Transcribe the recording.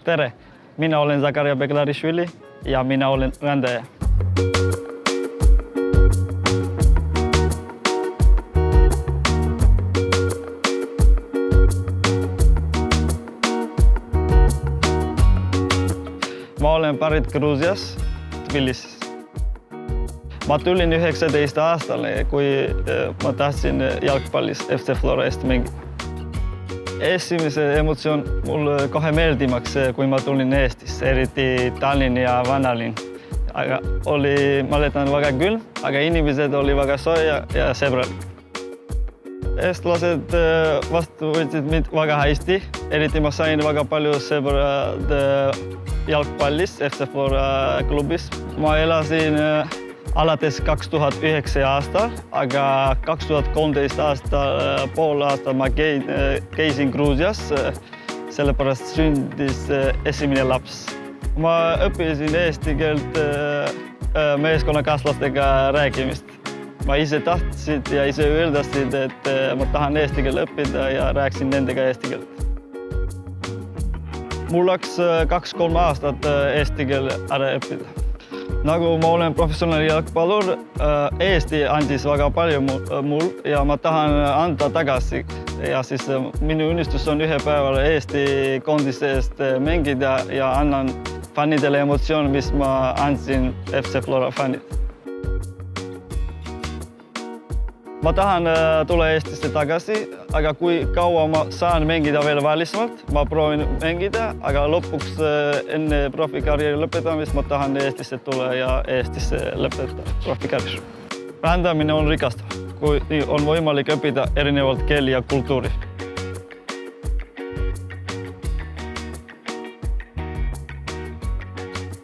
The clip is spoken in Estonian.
Tere! Minä olen Zakaria Beglarishvili ja minä olen räntäjä. Mä olen pärit Gruusiasta, Tbilisistä. Mä tulin 19 aastalle, kun mä tahtsin jalkapallissa FC Floresta mennä. Ensimmäisen emotsion mulle kohe meeldimäksi, kun mä tulin Eestissä, eriti Tallinn ja Vanalin. Mä oletan väga kylm, aga inimesed oli väga soja ja sõbralik. Eestlased vastu võtsid mind väga hästi, eriti ma sain väga palju sõbrad jalgpallis FC Flora klubis. Ma elasin alates 2009 aastal, aga 2013 aastal pool aastal ma käisin Gruusias, sellepärast sündis esimene laps. Ma õppisin eesti keelt meeskonnakaaslastega rääkimist. Ma ise tahtsin ja ise öeldasin, et ma tahan eesti keelt õppida ja rääkisin nendega eesti keelt. Mul läks 2-3 aastat eesti keel ära õppida. Nagu ma olen professionaal jalgpallur, Eesti andis väga palju mul ja ma tahan anda tagasi. Ja siis minu unistus on ühe päeval Eesti koondise eest mängida ja annan fännidele emotsioon, mis ma andsin FC Flora fännid. Ma tahan tulla Eestisse tagasi, aga kui kaua ma saan mängida veel välismaalt, ma proovin mängida, aga lõpuks enne profikarjääri lõpetamist ma tahan Eestisse tulla ja Eestisse lõpetada profikarjääri. Rändamine on rikastav, kui on võimalik õppida erinevalt keeli ja kultuuri.